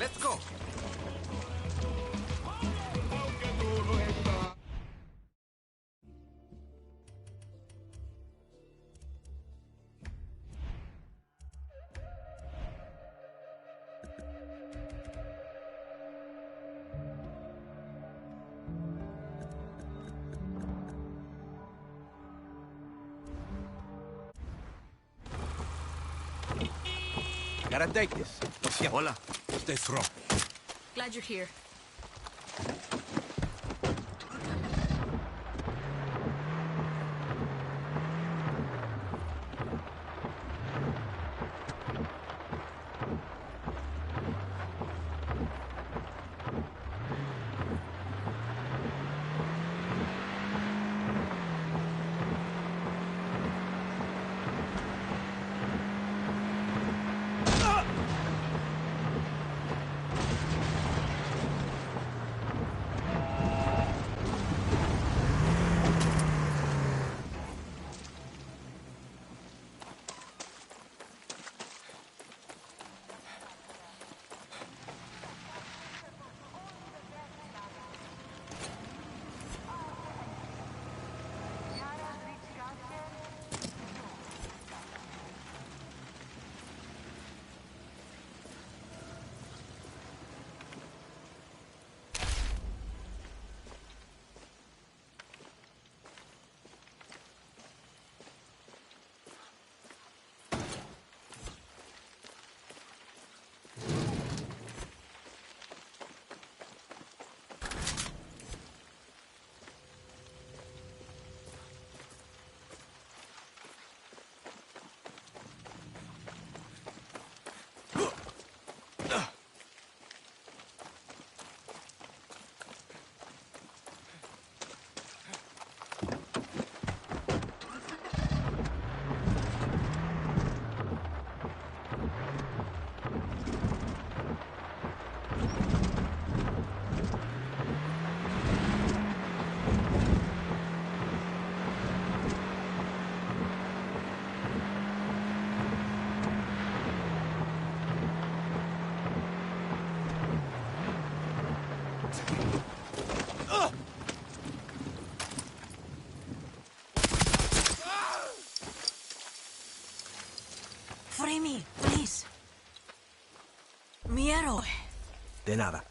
Let's go. Gotta take this. Hola. Stay strong. Glad you're here. Free me, please. Mi héroe. De nada.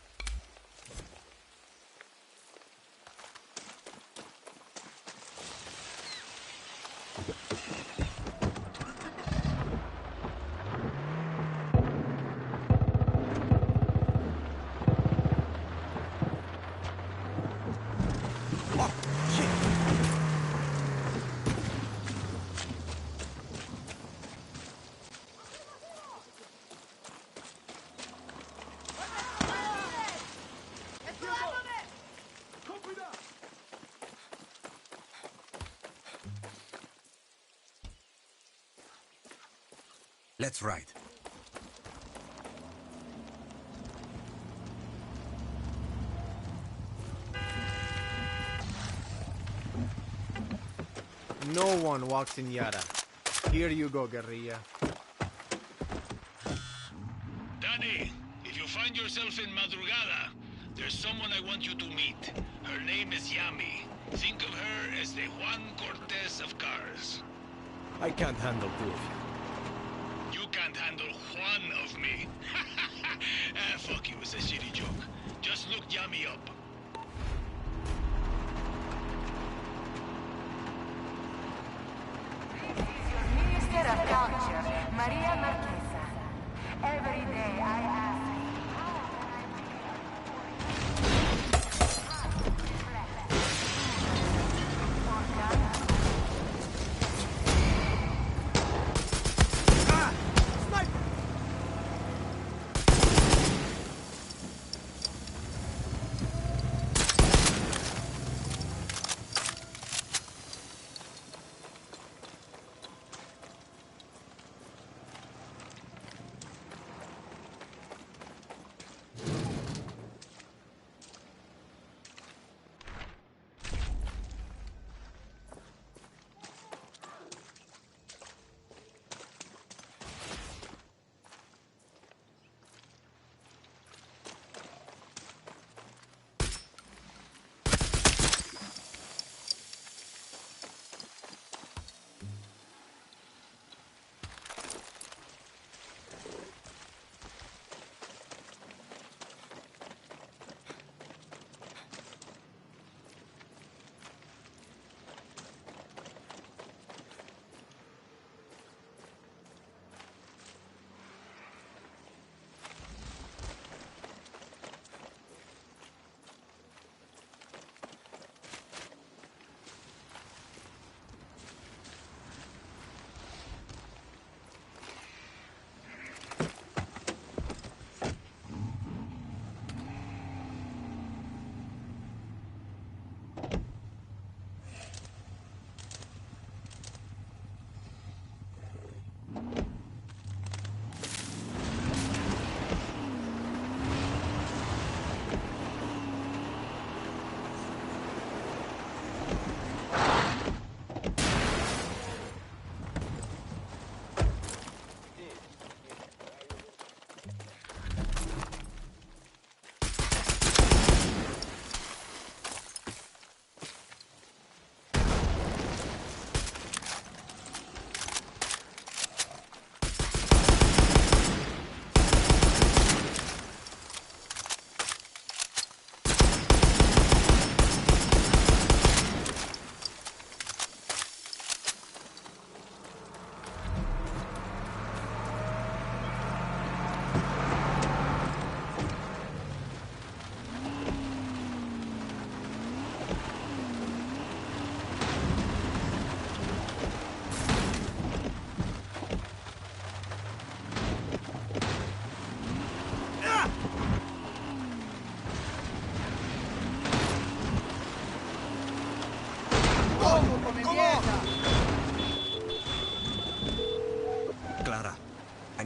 Let's ride. No one walks in Yara. Here you go, guerrilla. Danny, if you find yourself in Madrugada, there's someone I want you to meet. Her name is Yami. Think of her as the Juan Cortez of cars. I can't handle two of you. You can't handle Juan of me. Fuck you, it's a shitty joke. Just look Yami up. This is your Minister of Culture, Maria Marquesa. Every day I ask,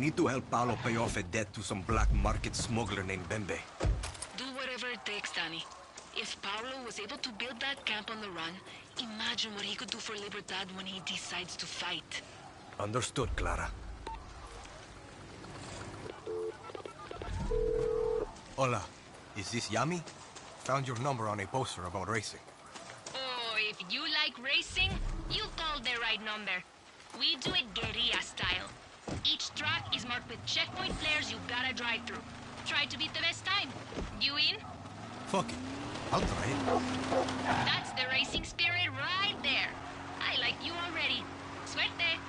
need to help Paolo pay off a debt to some black market smuggler named Bembe. Do whatever it takes, Danny. If Paolo was able to build that camp on the run, imagine what he could do for LiberTARD when he decides to fight. Understood, Clara. Hola, is this Yami? Found your number on a poster about racing. Oh, if you like racing, you called the right number. We do it guerrilla style. Each track is marked with checkpoint flares you gotta drive through. Try to beat the best time. You in? Fuck it. I'll try it. That's the racing spirit right there. I like you already. Suerte.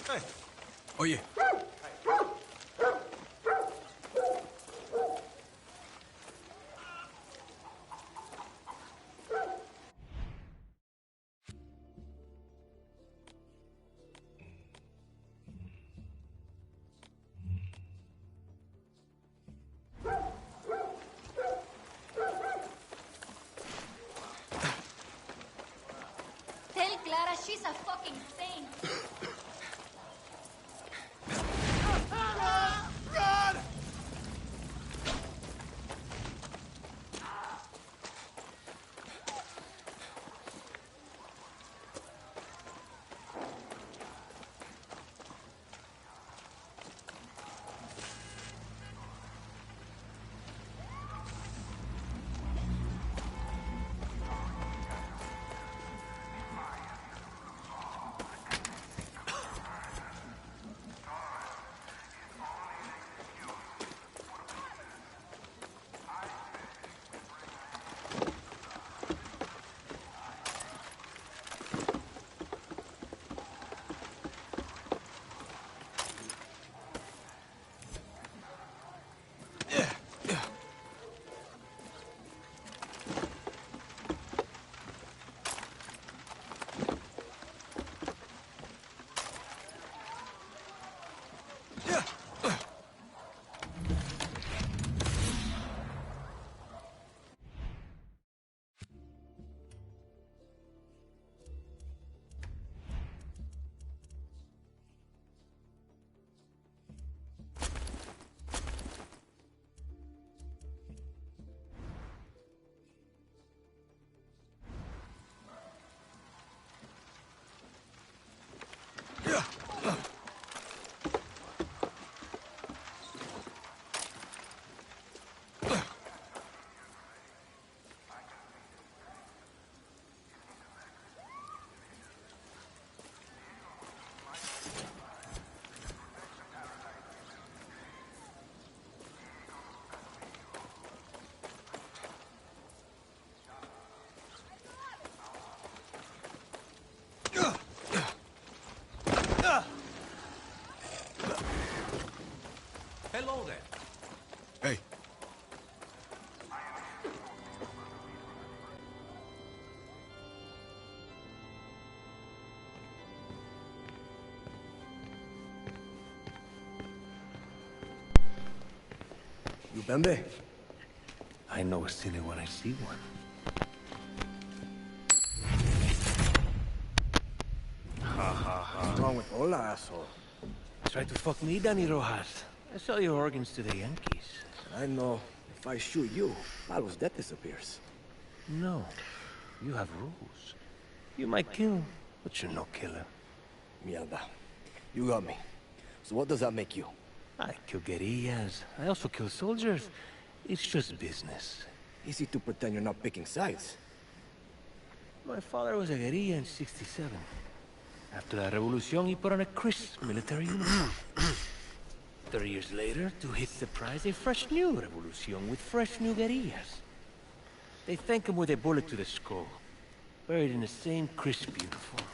Hey. Oye. Tell Clara she's a fucking saint. Hello there. Hey. You Bembe? I know a silly when I see one. What's wrong with Hola, asshole? Try to fuck me, Danny Rojas. I sell your organs to the Yankees. I know if I shoot you, Paolo's death disappears. No, you have rules. You might kill, but you're no killer. Mierda. You got me. So what does that make you? I kill guerrillas. I also kill soldiers. It's just business. Easy to pretend you're not picking sides. My father was a guerrilla in '67. After la revolution, he put on a crisp military uniform. 30 years later, to his surprise, a fresh new revolution with fresh new guerrillas. They thank him with a bullet to the skull, buried in the same crisp uniform.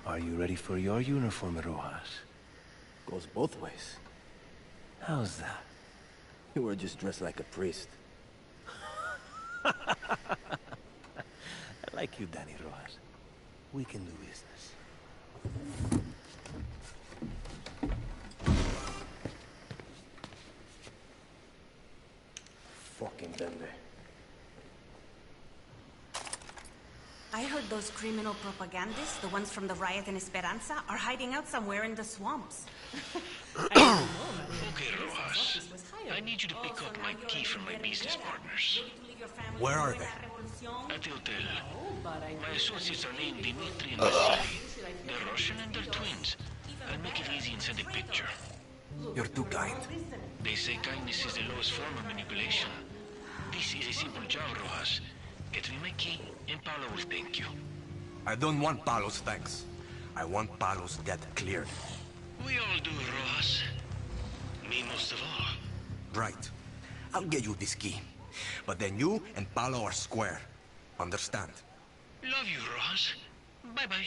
Are you ready for your uniform, Rojas? Goes both ways. How's that? You were just dressed like a priest. Like you, Danny Rojas. We can do business. Fucking Denver. I heard those criminal propagandists, the ones from the riot in Esperanza, are hiding out somewhere in the swamps. Okay, Rojas. I need you to pick up my key from my business partners. Where are they? At the hotel. My associates are named Dimitri and Vasily. They're Russian and they're twins. I'll make it easy and send a picture. You're too kind. They say kindness is the lowest form of manipulation. This is a simple job, Rojas. Get me my key, and Paolo will thank you. I don't want Paolo's thanks. I want Paolo's debt cleared. We all do, Rojas. Me most of all. Right. I'll get you this key. But then you and Paolo are square. Understand? Love you, Rojas. Bye-bye.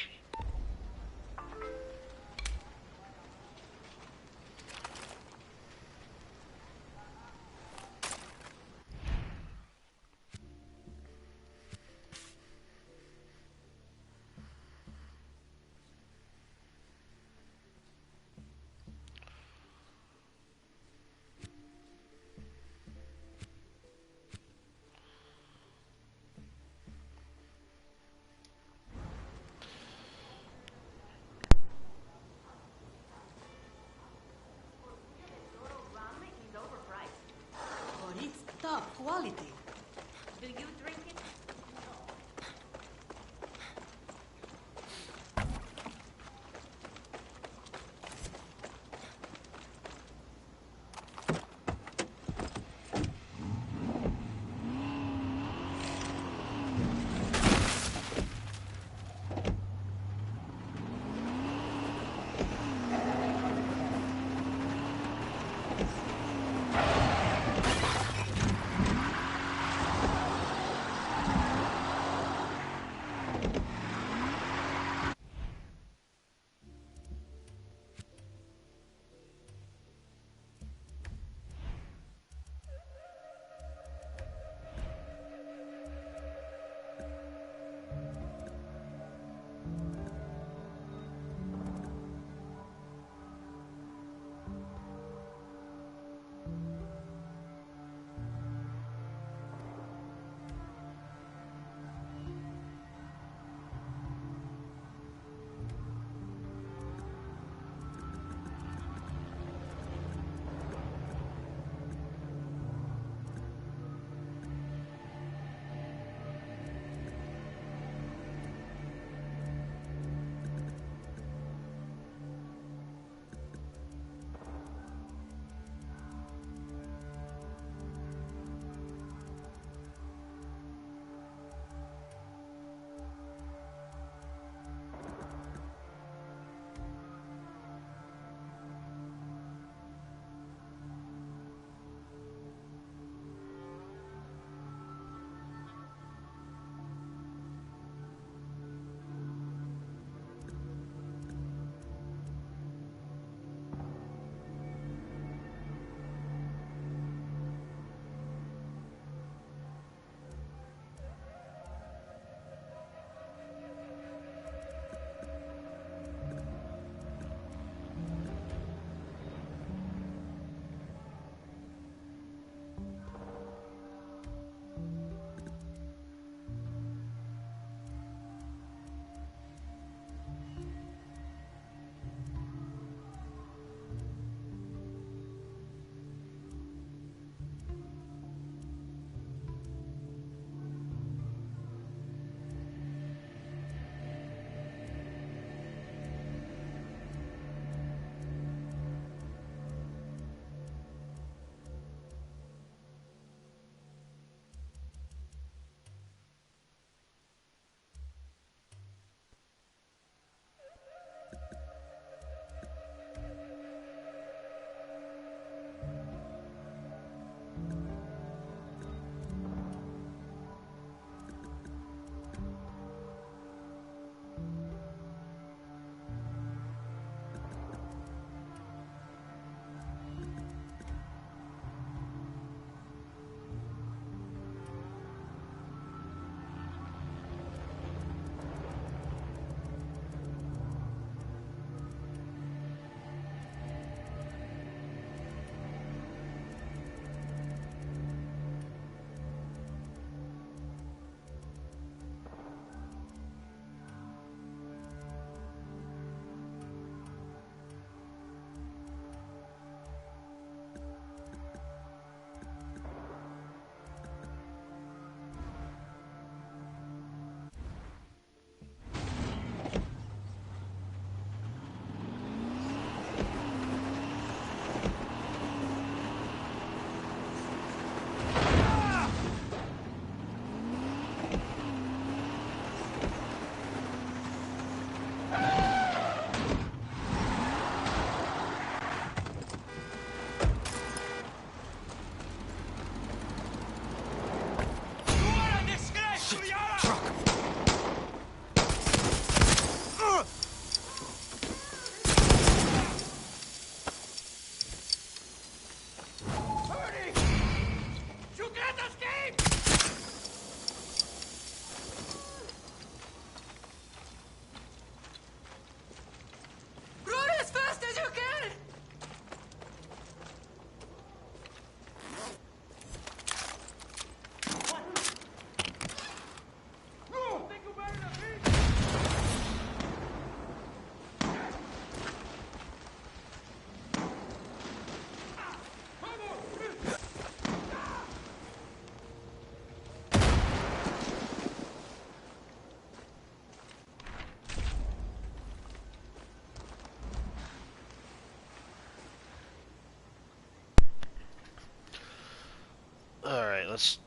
let's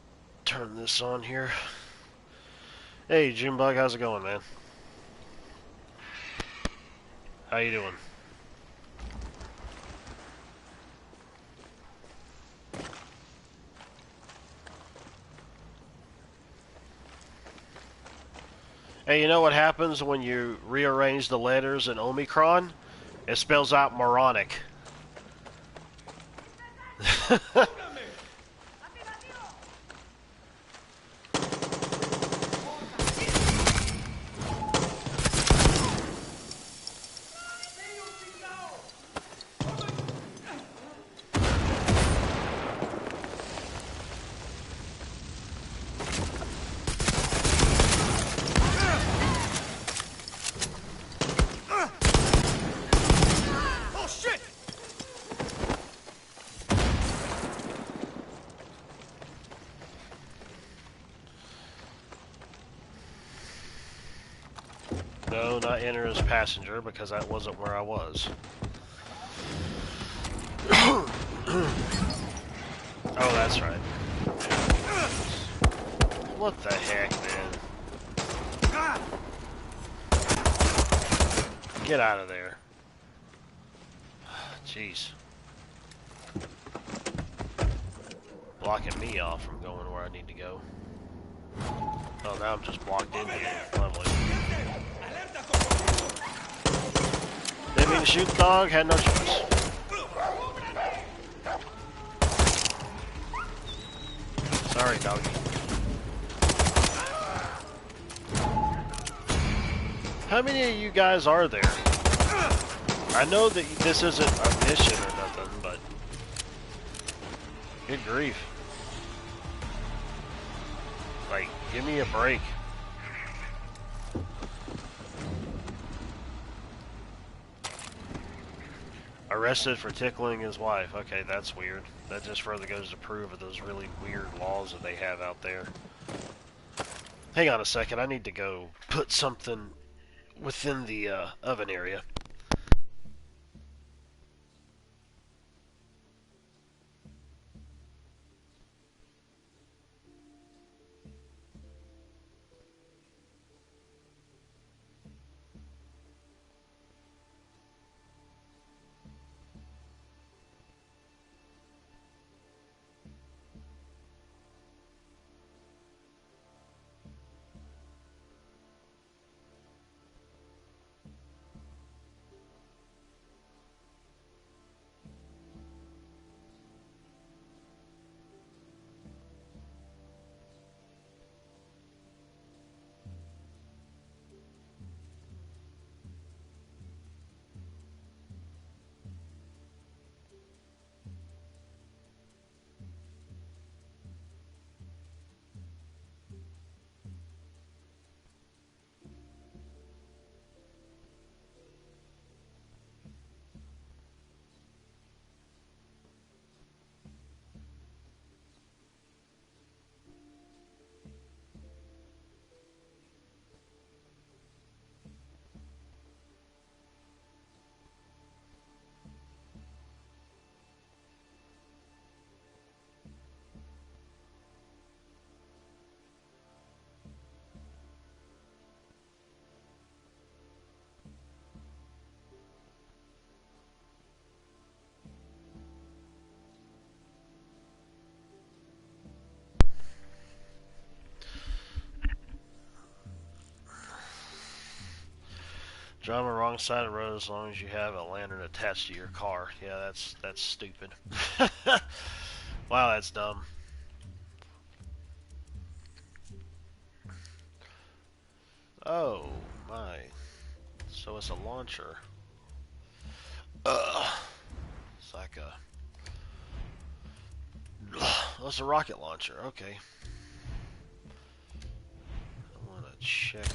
turn this on here. Hey, Junebug, how's it going, man? How you doing? Hey, you know what happens when you rearrange the letters in Omicron? It spells out moronic. No, not enter as passenger, because that wasn't where I was. Oh, that's right. What the heck, man? Get out of there. Jeez. Blocking me off from going where I need to go. Oh, now I'm just blocked in here. Lovely. Didn't mean to shoot the dog, had no choice. Sorry, doggy. How many of you guys are there? I know that this isn't a mission or nothing, but... Good grief. Like, give me a break. Arrested for tickling his wife. Okay, that's weird. That just further goes to prove of those really weird laws that they have out there. Hang on a second, I need to go put something within the oven area. Drive on the wrong side of the road as long as you have a lantern attached to your car. Yeah, that's stupid. Wow, that's dumb. Oh, my. So it's a launcher. It's like a... Oh, it's a rocket launcher. Okay. I want to check...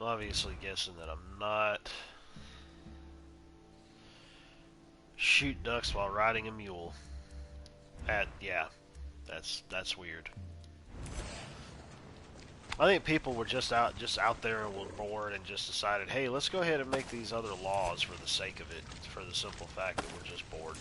Obviously guessing that I'm not shoot ducks while riding a mule. Yeah, that's weird. I think people were just out there and were bored and just decided, hey, let's go ahead and make these other laws for the sake of it, for the simple fact that we're just bored.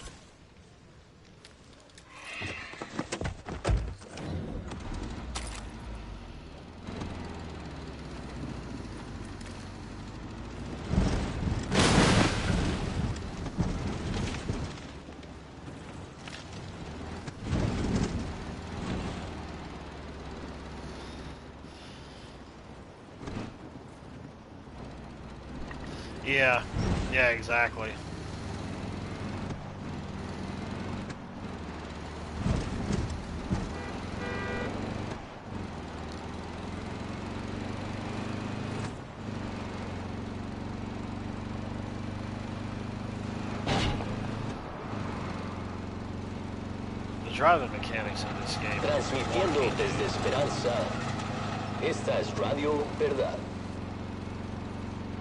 Yeah, exactly. The driving mechanics in this game. Transmitiendo desde Esperanza. Esta es Radio Verdad.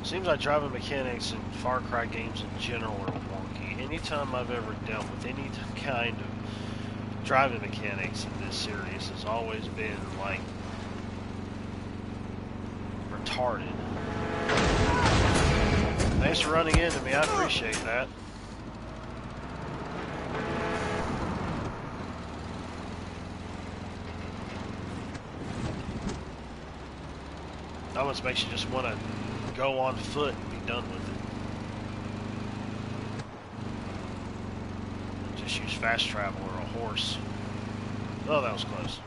Seems like driving mechanics in Far Cry games in general are wonky. Anytime I've ever dealt with any kind of driving mechanics in this series has always been, like, retarded. Thanks for running into me, I appreciate that. That almost makes you just want to go on foot and be done with it. Just use fast travel or a horse. Oh, that was close.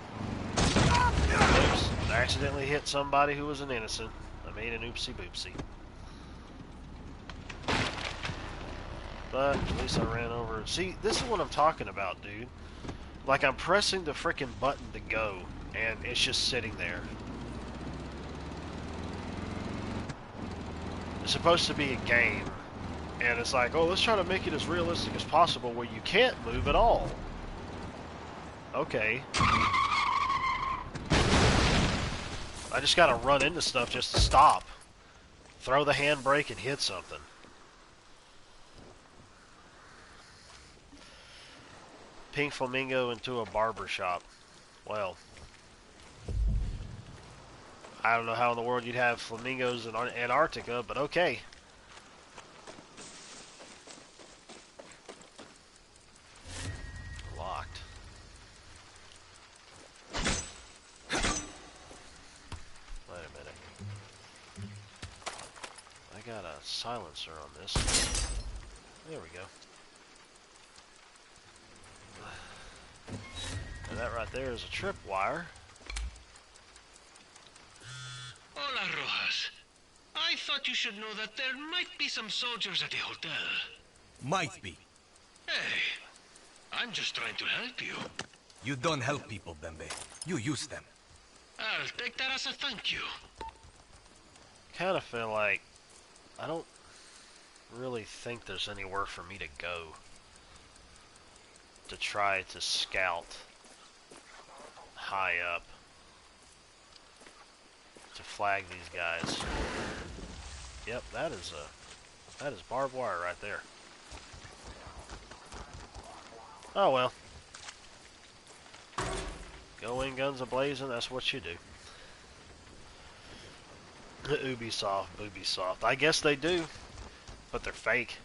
Oops. I accidentally hit somebody who was an innocent. I made an oopsie boopsie. But at least I ran over. See, this is what I'm talking about, dude. Like, I'm pressing the frickin' button to go, and it's just sitting there. It's supposed to be a game, and it's like, oh, let's try to make it as realistic as possible where you can't move at all. Okay. I just gotta run into stuff just to stop. Throw the handbrake and hit something. Pink flamingo into a barber shop. Well, I don't know how in the world you'd have flamingos in Antarctica, but okay. Locked. Wait a minute. I got a silencer on this. There we go. And that right there is a tripwire. Hola, Rojas. I thought you should know that there might be some soldiers at the hotel. Might be. Hey, I'm just trying to help you. You don't help people, Bembe. You use them. I'll take that as a thank you. Kind of feel like I don't really think there's anywhere for me to go to try to scout high up to flag these guys. Yep, that is barbed wire right there. Oh well. Go in guns a-blazing, that's what you do. Ubisoft, Ubisoft. I guess they do, but they're fake.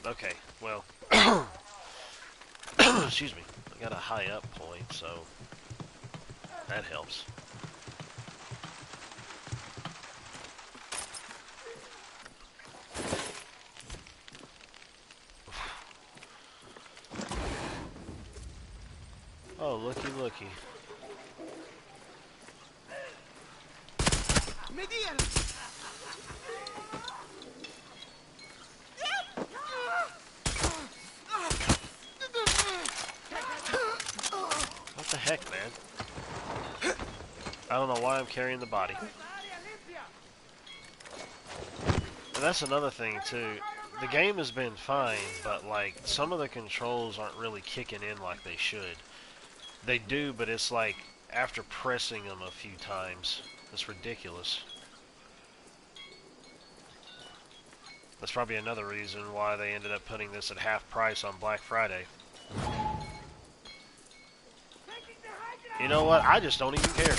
Okay, well, excuse me, I got a high up point, so that helps. Oh, looky, looky. What the heck, man? I don't know why I'm carrying the body. And that's another thing too. The game has been fine, but like some of the controls aren't really kicking in like they should. They do, but it's like after pressing them a few times. It's ridiculous. That's probably another reason why they ended up putting this at half price on Black Friday. You know what? I just don't even care.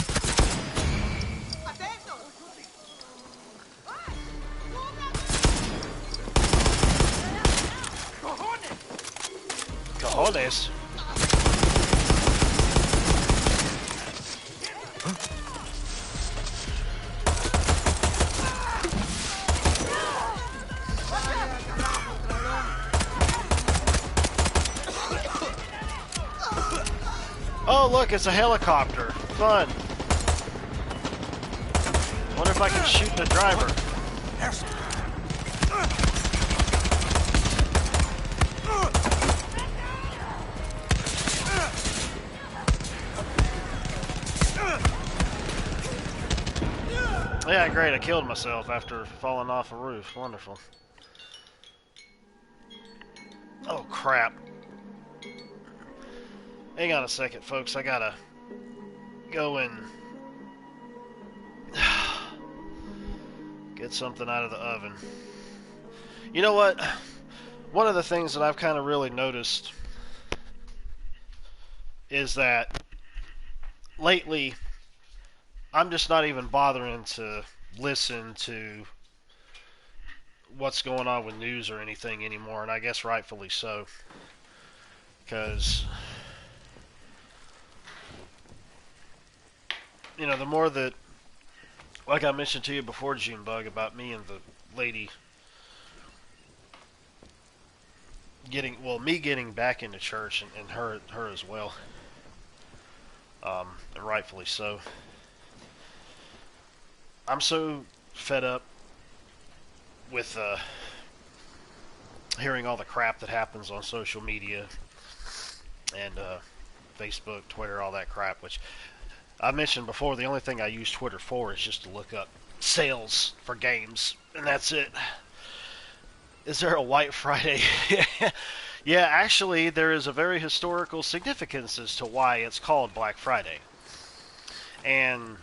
Cojones. Oh, look, it's a helicopter. Fun. Wonder if I can shoot the driver. Yeah, great. I killed myself after falling off a roof. Wonderful. Oh, crap. Hang on a second, folks. I gotta go and get something out of the oven. You know what? One of the things that I've kind of really noticed is that lately I'm just not even bothering to listen to what's going on with news or anything anymore, and I guess rightfully so. Because, you know, the more that, like I mentioned to you before, Junebug, about me and the lady getting, well, me getting back into church, and her as well, and rightfully so. I'm so fed up with hearing all the crap that happens on social media and Facebook, Twitter, all that crap, which I mentioned before. The only thing I use Twitter for is just to look up sales for games, and that's it. Is there a White Friday? Yeah, actually, there is a very historical significance as to why it's called Black Friday. And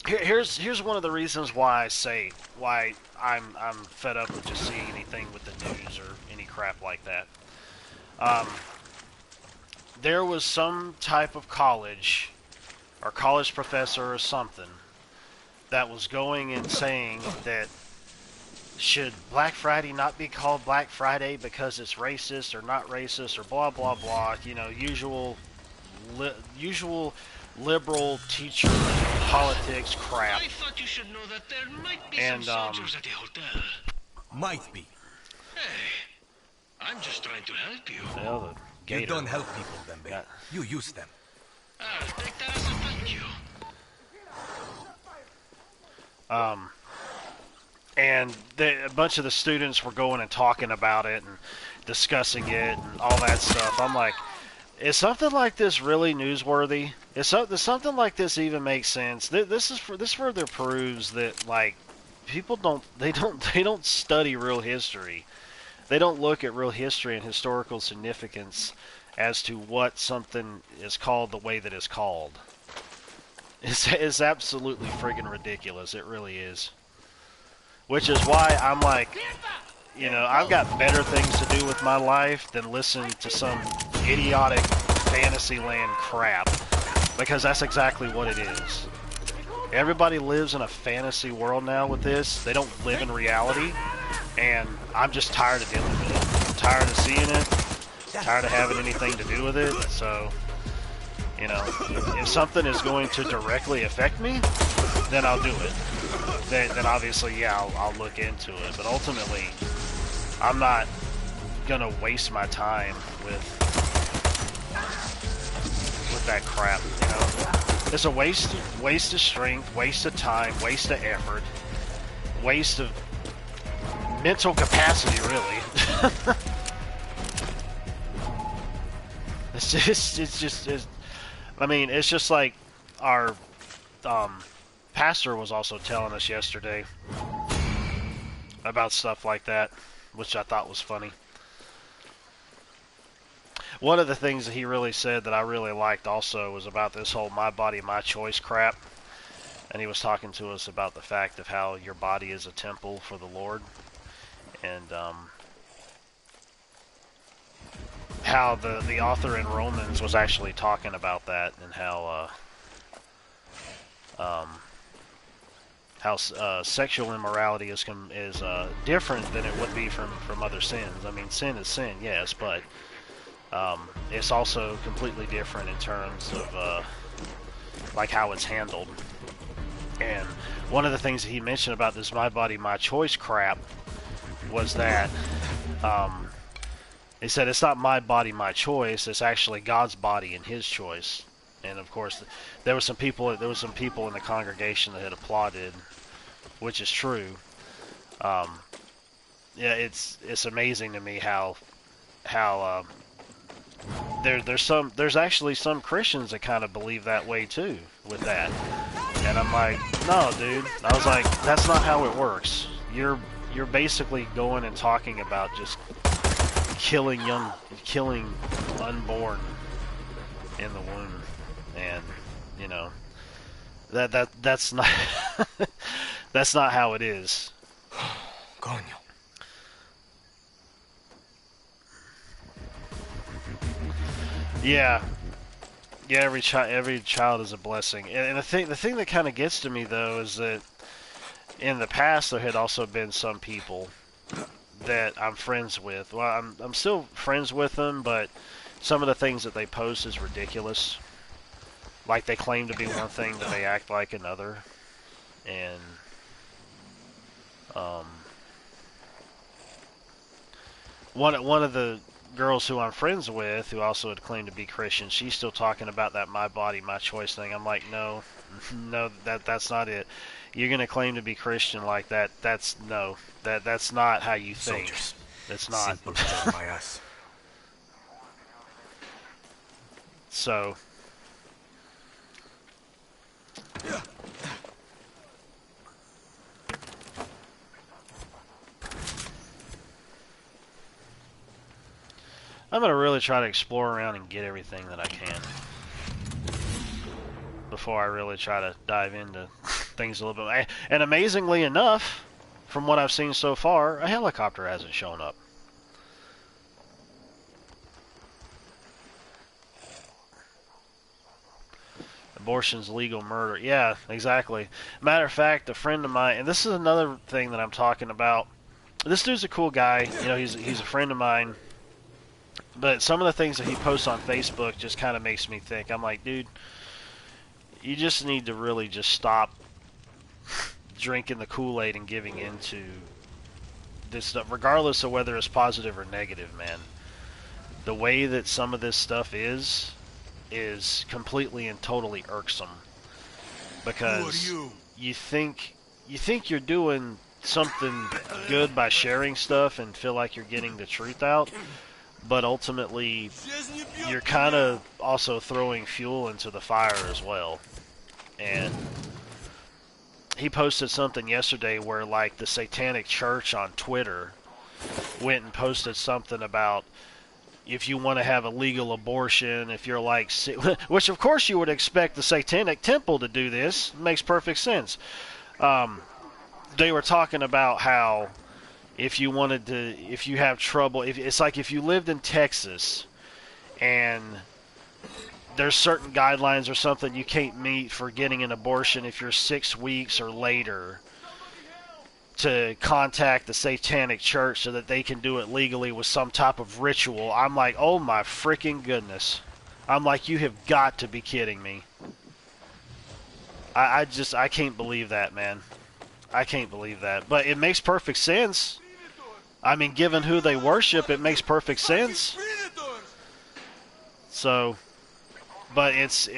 here's one of the reasons why I say why I'm fed up with just seeing anything with the news or any crap like that. There was some type of college or college professor or something that was going and saying that should Black Friday not be called Black Friday because it's racist or not racist or blah blah blah, you know, usual liberal teacher politics crap. I thought you should know that there might be And, some soldiers at the hotel. Might be. Hey, I'm just trying to help you. Well, the gator. You don't help people, Dembe. Yeah. You use them. I'll take that as a thank you. And a bunch of the students were going and talking about it and discussing it and all that stuff. I'm like, is something like this really newsworthy? Does something like this even make sense? This further proves that like people don't study real history. They don't look at real history and historical significance as to what something is called the way that it's called. It's absolutely friggin' ridiculous. It really is. Which is why I'm like, you know, I've got better things to do with my life than listen to some idiotic Fantasyland crap. Because that's exactly what it is. Everybody lives in a fantasy world now with this. They don't live in reality. And I'm just tired of dealing with it. I'm tired of seeing it. Tired of having anything to do with it. So, you know, if something is going to directly affect me, then I'll do it. Then obviously, yeah, I'll look into it. But ultimately, I'm not gonna waste my time with that crap. You know, it's a waste of strength, waste of time, waste of effort, waste of mental capacity, really. I mean, it's just like our pastor was also telling us yesterday. about stuff like that, which I thought was funny. One of the things that he really said that I really liked also was about this whole my body, my choice crap. And he was talking to us about the fact of how your body is a temple for the Lord. And how the author in Romans was actually talking about that, and how sexual immorality is different than it would be from other sins. I mean, sin is sin, yes, but it's also completely different in terms of like how it's handled. And one of the things that he mentioned about this my body, my choice crap was that he said it's not my body, my choice. It's actually God's body and His choice. And of course, there were some people in the congregation that had applauded, which is true. Yeah, it's amazing to me how there's actually some Christians that kind of believe that way too with that. And I'm like, no, dude. I was like, that's not how it works. You're basically going and talking about just killing unborn in the womb, and you know that's not that's not how it is. Coño. Yeah, every child is a blessing, and the thing that kind of gets to me though is that in the past there had also been some people that I'm friends with. Well, I'm still friends with them, but some of the things that they post is ridiculous. Like they claim to be one thing, but they act like another. And one of the girls who I'm friends with, who also had claimed to be Christian, she's still talking about that my body, my choice thing. I'm like, no, that's not it. You're gonna claim to be Christian like that? That's not how you think. Soldiers. It's not. By us. So. I'm going to really try to explore around and get everything that I can before I really try to dive into things a little bit. And amazingly enough, from what I've seen so far, a helicopter hasn't shown up. Abortion's legal murder. Yeah, exactly. Matter of fact, a friend of mine, and this is another thing that I'm talking about. This dude's a cool guy. You know, he's a friend of mine. But some of the things that he posts on Facebook just kind of makes me think. I'm like, dude, you just need to really just stop drinking the Kool-Aid and giving into this stuff, regardless of whether it's positive or negative, man. The way that some of this stuff is completely and totally irksome. Because you think you're doing something good by sharing stuff and feel like you're getting the truth out. But ultimately, you're kind of also throwing fuel into the fire as well. And he posted something yesterday where, like, the Satanic Church on Twitter went and posted something about if you want to have a legal abortion, if you're like, which of course you would expect the Satanic Temple to do this. It makes perfect sense. They were talking about how if you have trouble, it's like if you lived in Texas and there's certain guidelines or something you can't meet for getting an abortion if you're 6 weeks or later, to contact the Satanic Church so that they can do it legally with some type of ritual. I'm like, oh my freaking goodness. I'm like, you have got to be kidding me. I can't believe that, man. I can't believe that. But it makes perfect sense. I mean, given who they worship, it makes perfect sense. So, but it's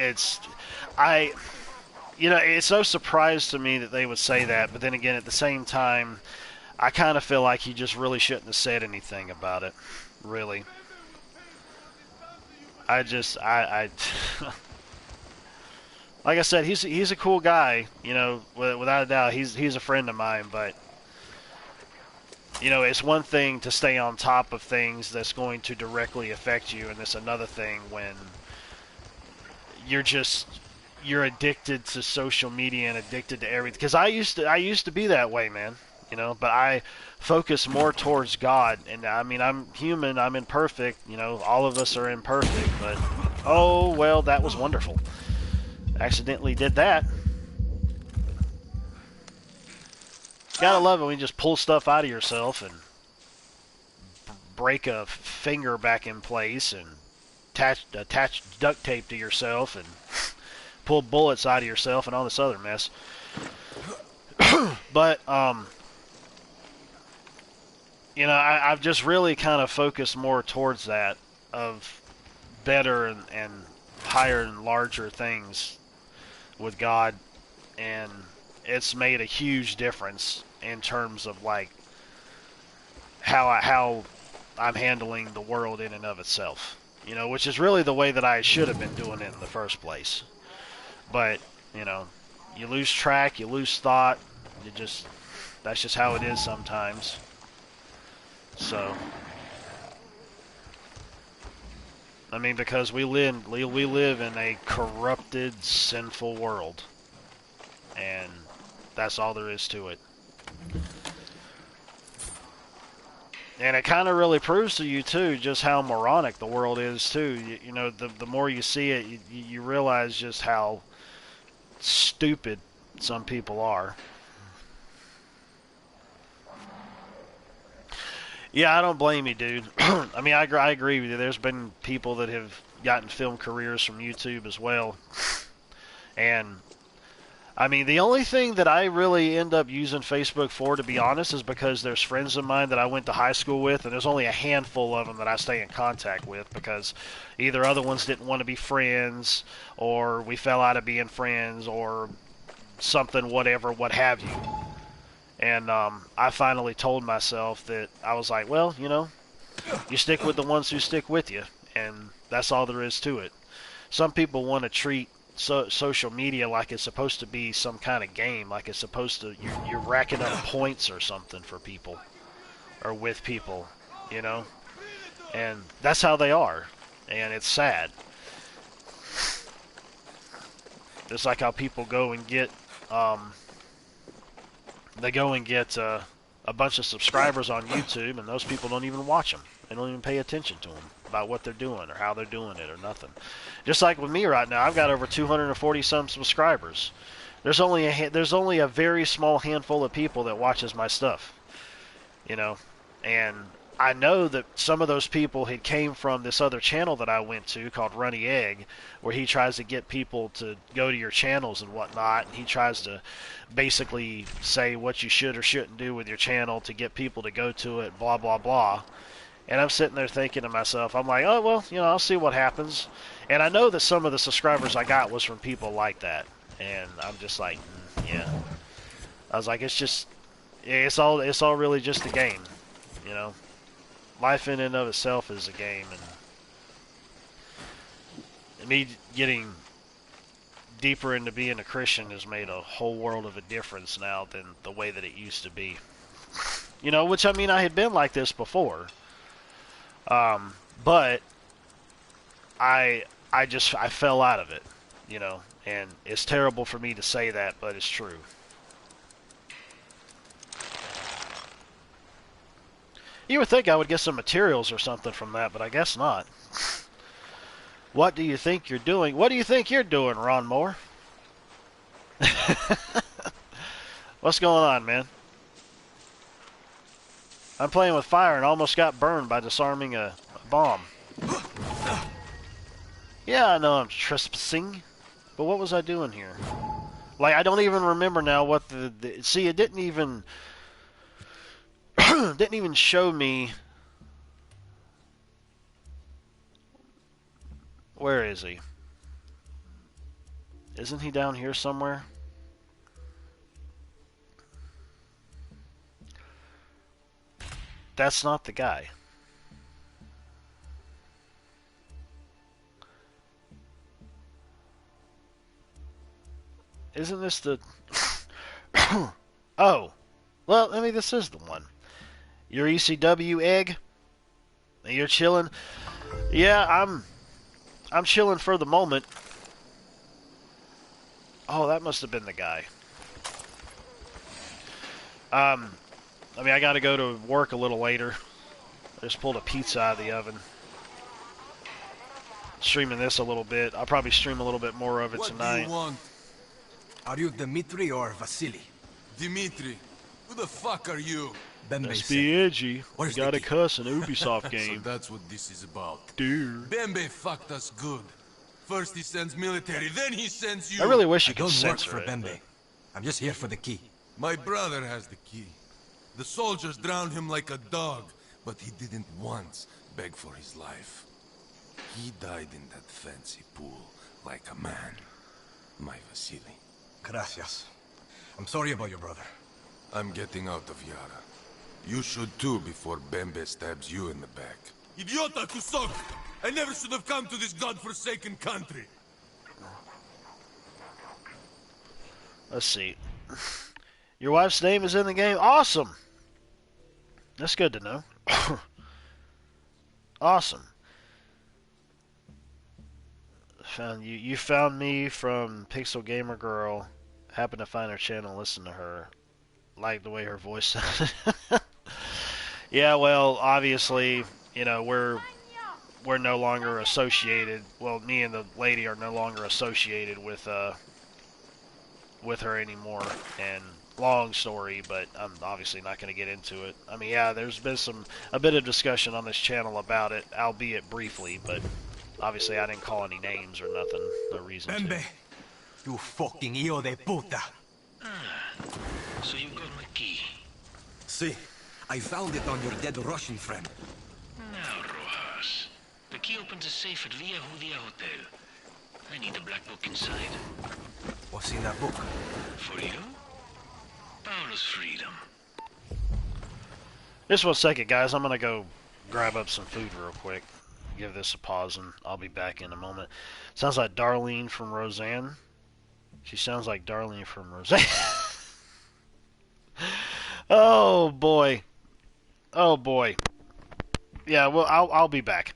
no surprise to me that they would say that. But then again, at the same time, I kind of feel like he just really shouldn't have said anything about it. Really. Like I said, he's a cool guy, you know, without a doubt. He's a friend of mine, but You know, it's one thing to stay on top of things that's going to directly affect you, and it's another thing when you're addicted to social media and addicted to everything. Because I used to be that way, man. You know, but I focus more towards God, and I mean, I'm human, I'm imperfect. You know, all of us are imperfect, but oh well, that was wonderful. Accidentally did that. Gotta love it when you just pull stuff out of yourself and break a finger back in place and attach duct tape to yourself and pull bullets out of yourself and all this other mess. But you know, I've just really kind of focused more towards that of better and higher and larger things with God, and it's made a huge difference in terms of like how I'm handling the world in and of itself. You know, which is really the way that I should have been doing it in the first place. But, you know, you lose track, you lose thought, that's just how it is sometimes. So, I mean, because we live in a corrupted, sinful world, and that's all there is to it. And it kind of really proves to you too just how moronic the world is too. You know, the more you see it, you realize just how stupid some people are. Yeah, I don't blame you, dude. I mean, I agree with you. There's been people that have gotten film careers from YouTube as well. And, I mean, the only thing that I really end up using Facebook for, to be honest, is because there's friends of mine that I went to high school with, and there's only a handful of them that I stay in contact with because either other ones didn't want to be friends, or we fell out of being friends, or something, whatever, what have you. And I finally told myself that I was like, well, you know, you stick with the ones who stick with you, and that's all there is to it. Some people want to treat social media like it's supposed to be some kind of game, like it's supposed to, you're racking up points or something for people, or with people, you know? And that's how they are, and it's sad. It's like how people go and get, a bunch of subscribers on YouTube, and those people don't even watch them. They don't even pay attention to them about what they're doing or how they're doing it or nothing. Just like with me right now, I've got over 240 some subscribers. There's only a very small handful of people that watches my stuff, you know, and I know that some of those people had came from this other channel that I went to called Runny Egg, where he tries to get people to go to your channels and whatnot, and he tries to basically say what you should or shouldn't do with your channel to get people to go to it, blah, blah, blah. And I'm sitting there thinking to myself, I'm like, oh, well, you know, I'll see what happens. And I know that some of the subscribers I got was from people like that. And I'm just like, yeah. I was like, it's all really just a game, you know. Life in and of itself is a game, and me getting deeper into being a Christian has made a whole world of a difference now than the way that it used to be. You know, which, I mean, I had been like this before. But I fell out of it, you know, and it's terrible for me to say that, but it's true. You would think I would get some materials or something from that, but I guess not. What do you think you're doing? What do you think you're doing, Ron Moore? What's going on, man? I'm playing with fire and almost got burned by disarming a bomb. Yeah, I know I'm trespassing, but what was I doing here? Like, I don't even remember now what see, it didn't even didn't even show me. Where is he? Isn't he down here somewhere? That's not the guy. Isn't this the... Oh. Well, I mean, this is the one. Your ECW egg? You're chilling? Yeah, I'm chilling for the moment. Oh, that must have been the guy. I mean, I gotta go to work a little later. I just pulled a pizza out of the oven. Streaming this a little bit. I'll probably stream a little bit more of it tonight. What do you want? Are you Dmitri or Vasily? Dmitri. Who the fuck are you? Let's be edgy. We gotta cuss an Ubisoft game. So that's what this is about. Dude. Bembe fucked us good. First he sends military, then he sends you. I really wish you could don't work censor for it. Bembe. I'm just here for the key. My brother has the key. The soldiers drowned him like a dog, but he didn't once beg for his life. He died in that fancy pool like a man. My Vasily. Gracias. I'm sorry about your brother. I'm getting out of Yara. You should too before Bembe stabs you in the back. Idiota Kusok! I never should have come to this godforsaken country! Let's see. Your wife's name is in the game? Awesome! That's good to know. Awesome. Found you. You found me from Pixel Gamer Girl. Happened to find her channel, listen to her. Like the way her voice sounded. Yeah, well, obviously, you know, we're no longer associated. Well, me and the lady are no longer associated with her anymore. And long story, but I'm obviously not going to get into it. I mean, yeah, there's been a bit of discussion on this channel about it, albeit briefly, but obviously I didn't call any names or nothing. No reason to. Bembe, you fucking hijo de puta. So you got my key. See, I found it on your dead Russian friend. Now, Rojas. The key opens a safe at Via Judia Hotel. I need the black book inside. What's in that book? For you? Paolo's freedom. Just 1 second, guys. I'm going to go grab up some food real quick. Give this a pause, and I'll be back in a moment. Sounds like Darlene from Roseanne. She sounds like Darlene from Roseanne. Oh, boy. Oh, boy. Yeah, well, I'll be back.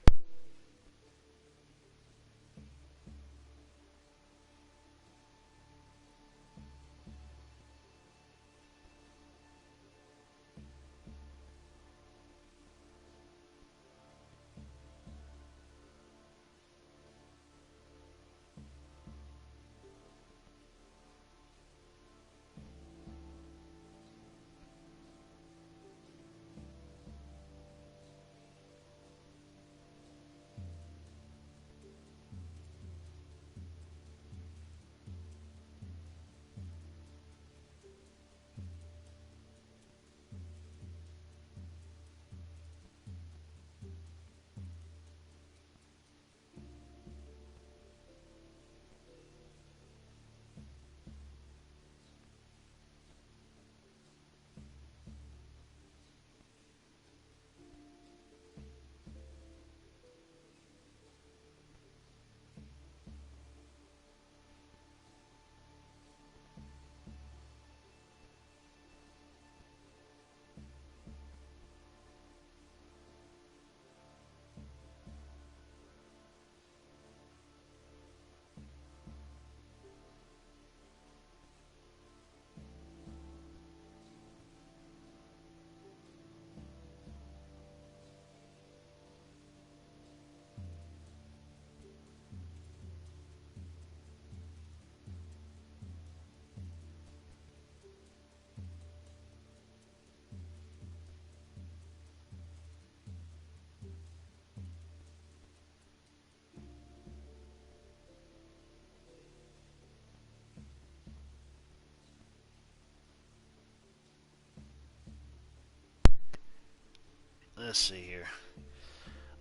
Let's see here.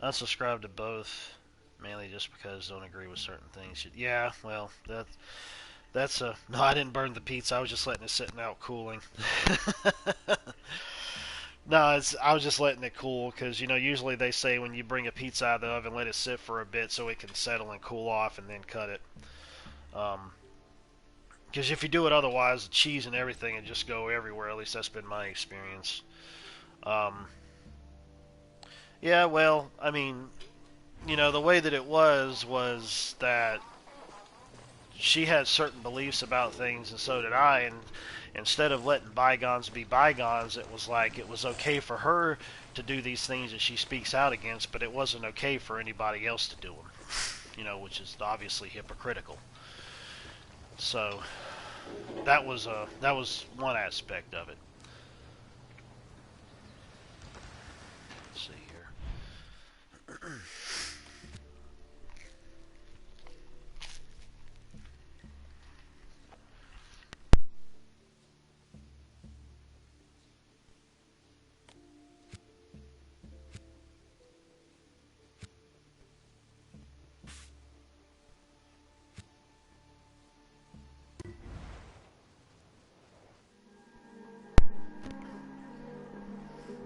Unsubscribe to both, mainly just because don't agree with certain things. Yeah, well, that's a... No, I didn't burn the pizza. I was just letting it sit out cooling. No, I was just letting it cool because, you know, usually they say when you bring a pizza out of the oven, let it sit for a bit so it can settle and cool off and then cut it. Because if you do it otherwise, the cheese and everything would just go everywhere. At least that's been my experience. Yeah, well, I mean, you know, the way that it was that she had certain beliefs about things, and so did I, and instead of letting bygones be bygones, it was like it was okay for her to do these things that she speaks out against, but it wasn't okay for anybody else to do them, you know, which is obviously hypocritical. So that was one aspect of it. Let's see here.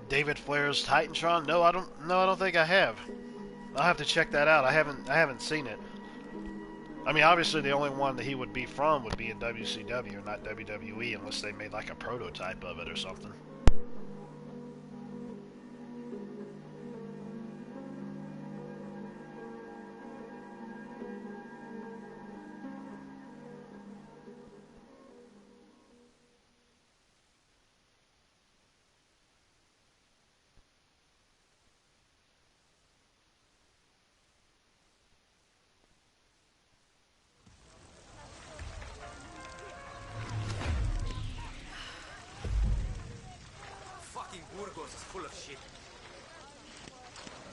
David Flair's Titantron? No, I don't think I have. I'll have to check that out. I haven't seen it. I mean, obviously the only one that he would be from would be in WCW, not WWE, unless they made like a prototype of it or something.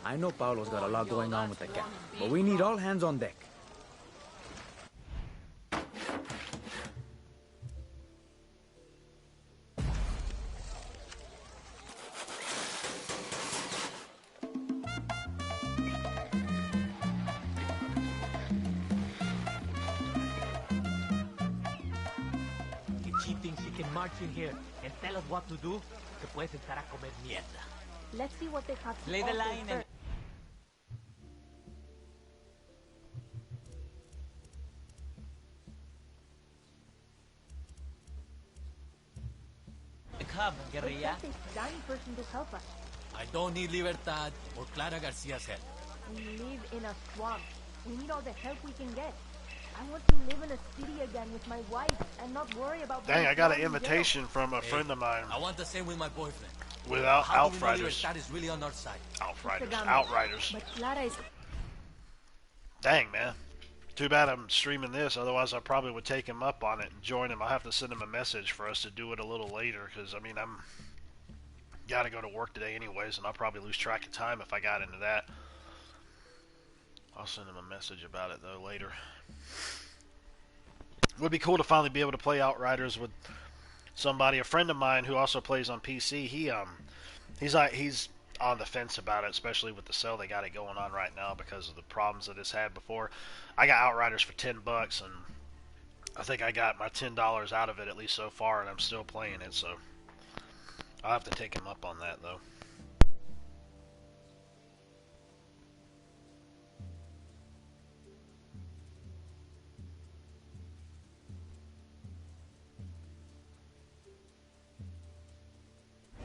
I know Paulo's got a lot going on with the camp, but we need all hands on deck. If she thinks she can march in here and tell us what to do, se puede sentar a comer mierda. Let's see what they have to Lay the offer line and... first. Come, guerrilla. This dying person to help us. I don't need LiberTARD or Clara Garcia's help. We live in a swamp. We need all the help we can get. I want to live in a city again with my wife and not worry about... Dang, I got an invitation from a friend of mine. I want the same with my boyfriend. Without How do we know Outriders. LiberTARD is really on our side? Outriders. But Clara is... Dang, man. Too bad I'm streaming this, otherwise I probably would take him up on it and join him. I'll have to send him a message for us to do it a little later, because, I mean, I'm gotta go to work today anyways, and I'll probably lose track of time if I got into that. I'll send him a message about it, though, later. It would be cool to finally be able to play Outriders with somebody. A friend of mine who also plays on PC, he's on the fence about it, especially with the sale they got it going on right now because of the problems that it's had before. I got Outriders for $10, and I think I got my $10 out of it at least so far, and I'm still playing it, so I'll have to take him up on that, though.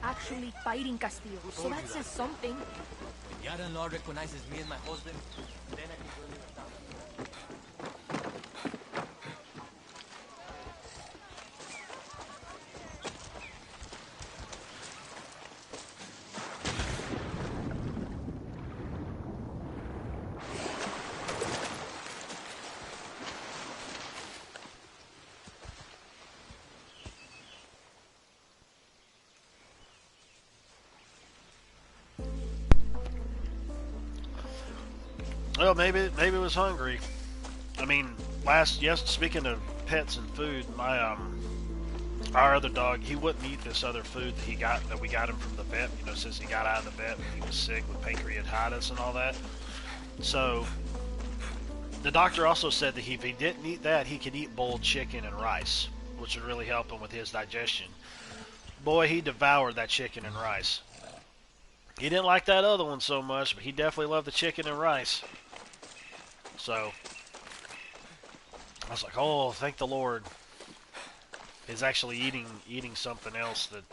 actually fighting Castillo, so that says something. When Yara and Lord recognizes me and my husband, then I can go LiberTARD. Well, maybe it was hungry. I mean, speaking of pets and food, our other dog, he wouldn't eat this other food that we got him from the vet, you know, since he got out of the vet when he was sick with pancreatitis and all that. So the doctor also said that if he didn't eat that, he could eat boiled chicken and rice, which would really help him with his digestion. Boy, he devoured that chicken and rice. He didn't like that other one so much, but he definitely loved the chicken and rice. So I was like, oh, thank the Lord. He's actually eating something else that,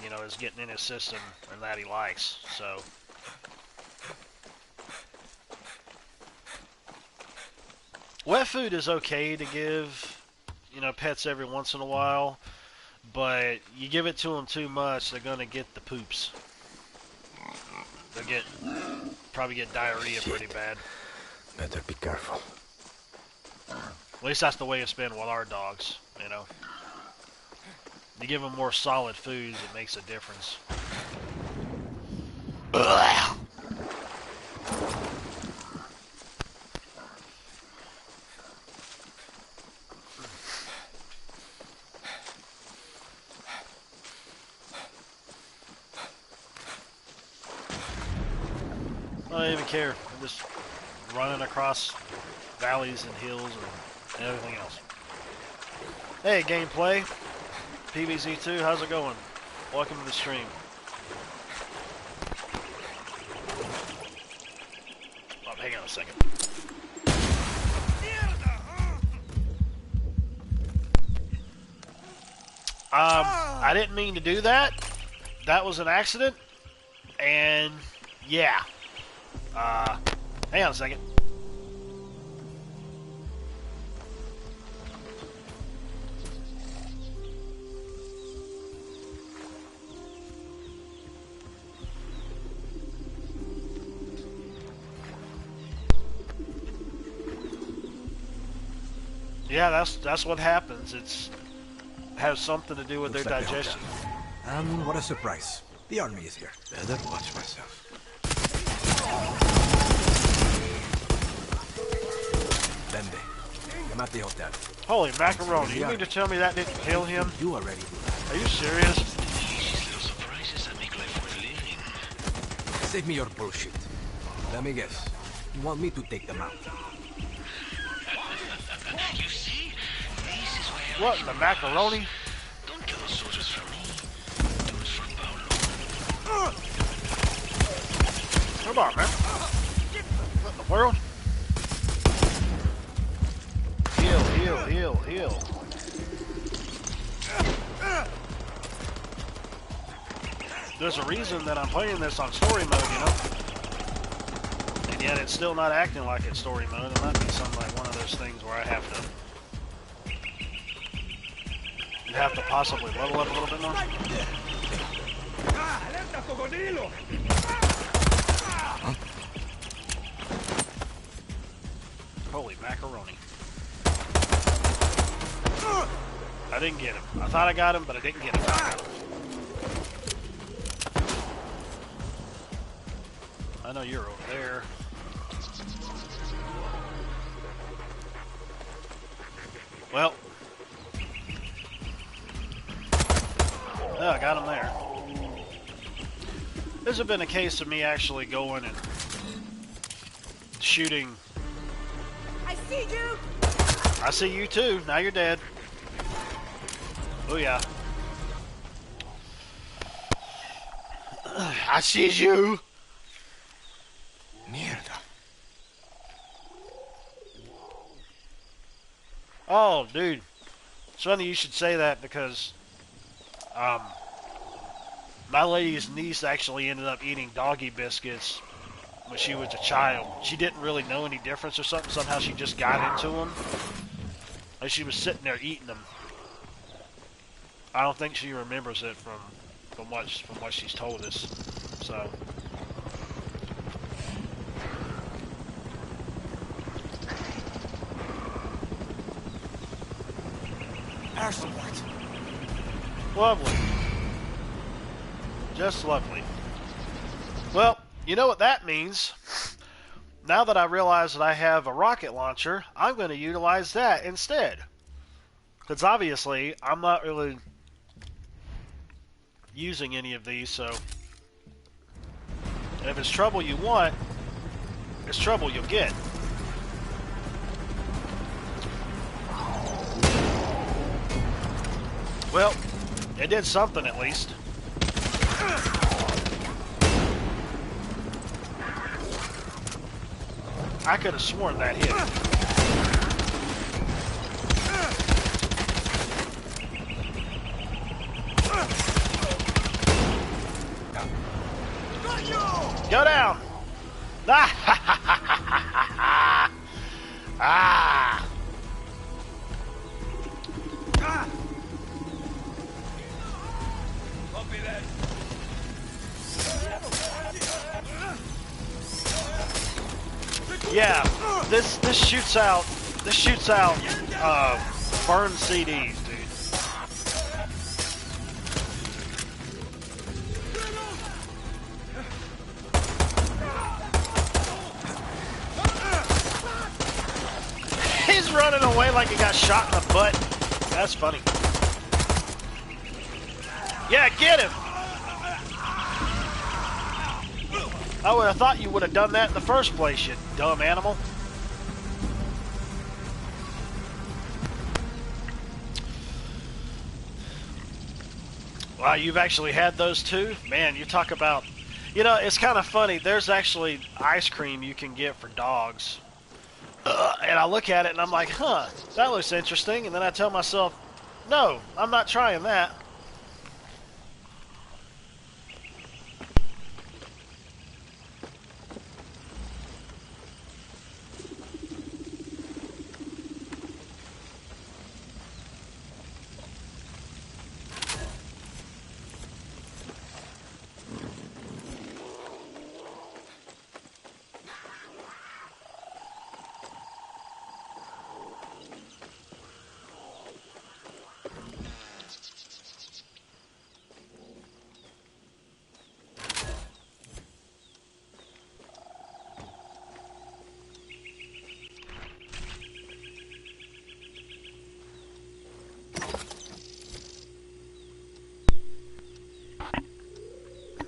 you know, is getting in his system and that he likes. So Wet food is okay to give, you know, pets every once in a while, but you give it to them too much, they're gonna get the poops. They'll probably get diarrhea pretty bad. Better be careful. At least that's the way it's been with our dogs, you know. You give them more solid foods, it makes a difference. I don't even care. I'm just running across valleys and hills and everything else. Hey, gameplay. PVZ2, how's it going? Welcome to the stream. Oh, hang on a second. I didn't mean to do that. That was an accident. And yeah. Hang on a second. Yeah, that's what happens. It has something to do with Looks their like digestion. What a surprise. The army is here. Better watch myself. Bende, I'm at the hotel. Holy macaroni, you mean to tell me that didn't kill him? You already do that. Are you serious? These little surprises that make life worth living. Save me your bullshit. Let me guess. You want me to take them out? You see? This is why What, the macaroni? Don't kill those soldiers for me. Do it for Paulo. Come on, man. What in the world? Heal, heal, heal, heal. There's a reason that I'm playing this on story mode, you know? And yet it's still not acting like it's story mode. It might be something like one of those things where I have to... You have to possibly level up a little bit more. Holy macaroni. I didn't get him. I thought I got him, but I didn't get him. I know you're over there. Well. Oh, I got him there. This has been a case of me actually going and shooting. I see you! I see you too. Now you're dead. Oh yeah. I see you. Mierda. Oh, dude. It's funny you should say that because my lady's niece actually ended up eating doggy biscuits when she was a child. She didn't really know any difference or something. Somehow she just got into them. And she was sitting there eating them. I don't think she remembers it from what she's told us. So. Air support. Lovely. Just lovely. Well, you know what that means. Now that I realize that I have a rocket launcher, I'm going to utilize that instead. Because obviously, I'm not really using any of these, so if it's trouble you want, it's trouble you'll get. Well, it did something at least. I could have sworn that hit. Go down! Ah! Ah! Copy that. Yeah, this shoots out burned CDs, dude. He's running away like he got shot in the butt. That's funny. Yeah, get him! I would have thought you would have done that in the first place, you dumb animal. Wow, you've actually had those too? Man, you talk about... You know, it's kind of funny. There's actually ice cream you can get for dogs. And I look at it and I'm like, huh, that looks interesting. And then I tell myself, no, I'm not trying that.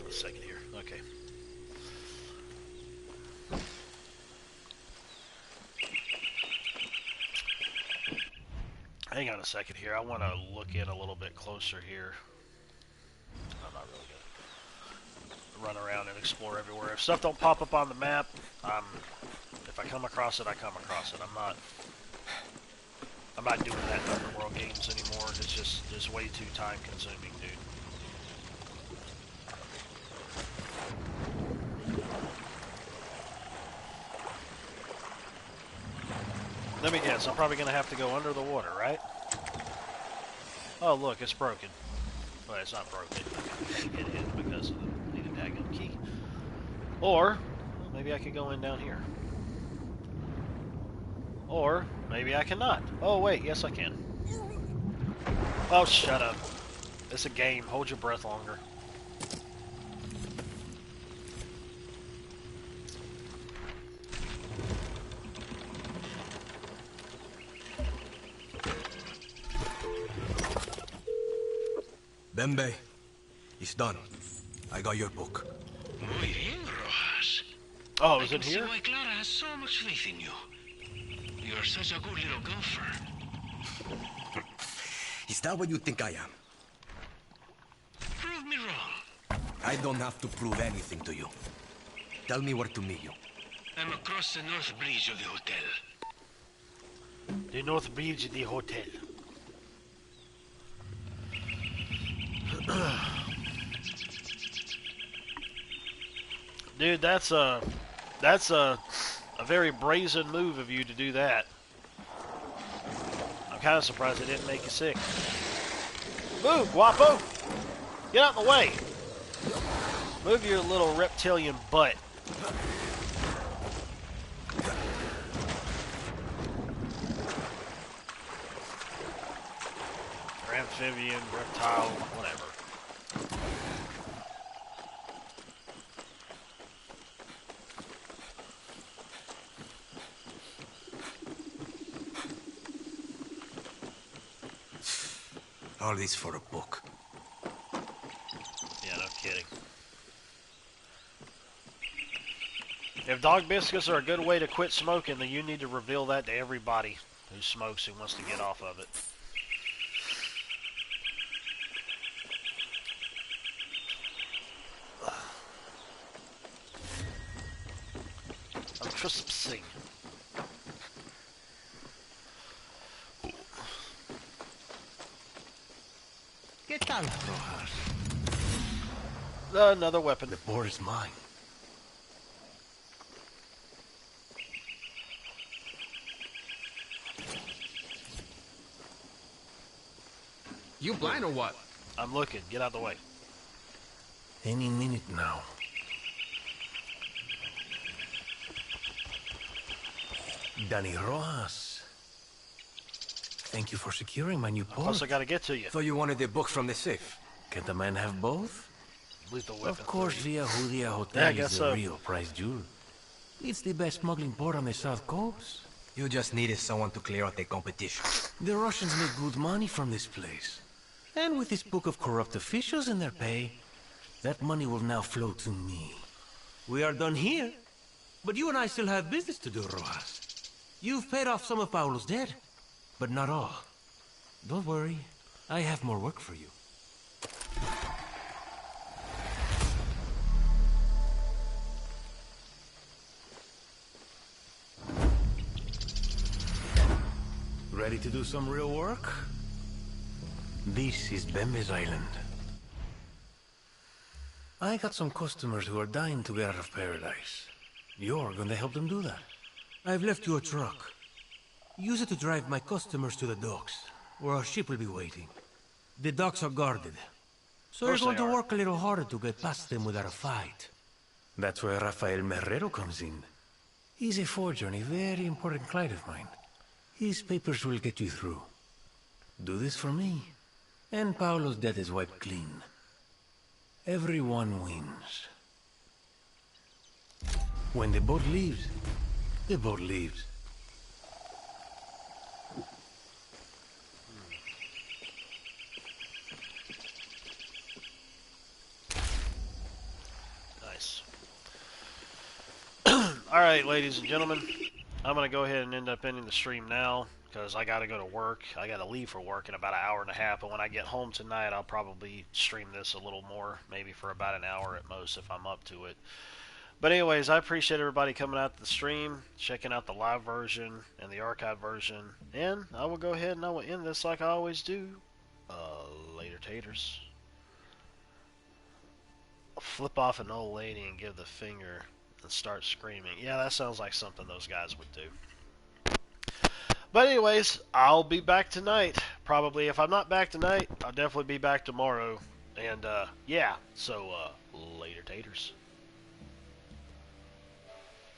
Second here. Okay. Hang on a second here. I want to look in a little bit closer here. I'm not really going to run around and explore everywhere. If stuff don't pop up on the map, if I come across it, I come across it. I'm not doing that in open world games anymore. It's just way too time consuming, dude. Let me guess, I'm probably going to have to go under the water, right? Oh, look, it's broken. Well, it's not broken. I can't get in because of the daggone key. Or, well, maybe I could go in down here. Or, maybe I cannot. Oh, wait, yes I can. Oh, shut up. It's a game. Hold your breath longer. Bembe, it's done. I got your book. Muy bien, Rojas. Oh, is it I here? can see why Clara has so much faith in you. You're such a good little gopher. Is that what you think I am? Prove me wrong. I don't have to prove anything to you. Tell me where to meet you. I'm across the north bridge of the hotel. The north bridge of the hotel. Dude, that's a very brazen move of you to do that. I'm kind of surprised it didn't make you sick. Move, Guapo! Get out of the way! Move your little reptilian butt. Or amphibian, reptile, whatever. All this for a book. Yeah, no kidding. If dog biscuits are a good way to quit smoking, then you need to reveal that to everybody who smokes and wants to get off of it. I'm crisping. ¿Qué tal, Rojas? Another weapon. The board is mine. You blind or what? I'm looking. Get out the way. Any minute now. Danny Rojas. Thank you for securing my new port. Plus, I gotta get to you. Thought you wanted the book from the safe. Can the man have both? Lethal weapon. Of course, Via Judia Yeah, I Hotel guess is so. the real prize jewel. It's the best smuggling port on the South Coast. You just needed someone to clear out the competition. The Russians make good money from this place. And with this book of corrupt officials in their pay, that money will now flow to me. We are done here, but you and I still have business to do, Rojas. You've paid off some of Paulo's debt, but not all. Don't worry, I have more work for you. Ready to do some real work? This is Bembe's Island. I got some customers who are dying to get out of paradise. You're going to help them do that. I've left you a truck. Use it to drive my customers to the docks, where our ship will be waiting. The docks are guarded, so you're going to work a little harder to get past them without a fight. That's where Rafael Merrero comes in. He's a forger and a very important client of mine. His papers will get you through. Do this for me, and Paulo's debt is wiped clean. Everyone wins. When the boat leaves, the boat leaves. Nice. Alright, ladies and gentlemen. I'm going to go ahead and end up ending the stream now, because I got to go to work. I got to leave for work in about an hour and a half, but when I get home tonight, I'll probably stream this a little more, maybe for about an hour at most if I'm up to it. But anyways, I appreciate everybody coming out to the stream, checking out the live version and the archive version, and I will go ahead and I will end this like I always do. Later, taters. I'll flip off an old lady and give the finger and start screaming. Yeah, that sounds like something those guys would do. But anyways, I'll be back tonight. Probably, if I'm not back tonight, I'll definitely be back tomorrow. And, yeah, so, later taters.